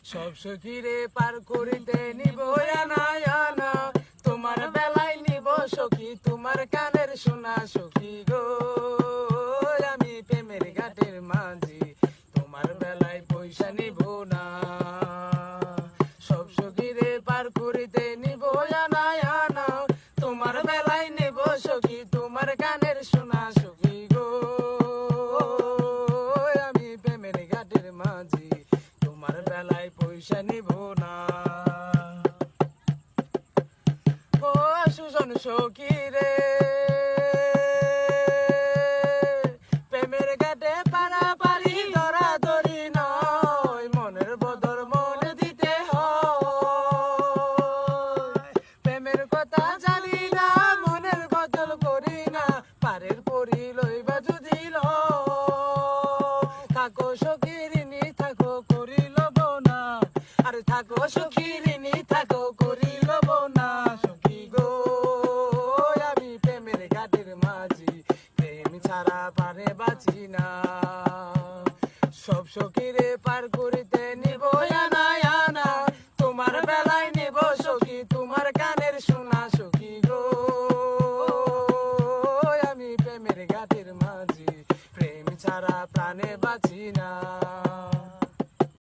সব সখীরে পার করিতে নিব আনা আনা, তোমার বেলায় নিব সখী তোমার কানের সোনা সখী গো। আমি প্রেমের ঘাটের মাঝি, তোমার বেলায় পয়সা নিব না। সব সখীরে পার করিতে নিব আনা আনা, তোমার বেলায় নিব সখী তোমার কানের সোনা সখী গো। আমি প্রেমের ঘাটের মাঝি, তোমার বেলায় পয়সা নিব না। ও সুজন সখী রে, প্রেমের ঘাটে পারাপারি ধরাধরি নয়, মনের বদর মন দিতে হয়। প্রেমের কথা জানি না, মনের বদল করি না, পারের পরি লইবা যদি থাকো সখী ঋণী থাকো করি লব না। আরে থাকো সখী ঋণী থাকো করি লব না সখী গো। আমি প্রেমের ঘাটের মাঝি, প্রেম ছাড়া পারে বাঁচি না। সব সখীরে পার করিতে নিব আনা আনা, তোমার বেলায় নিব সখী তোমার কানের সোনা সখী গো। আমি প্রেমের ঘাটের মাঝি, প্রেম ছাড়া প্রাণে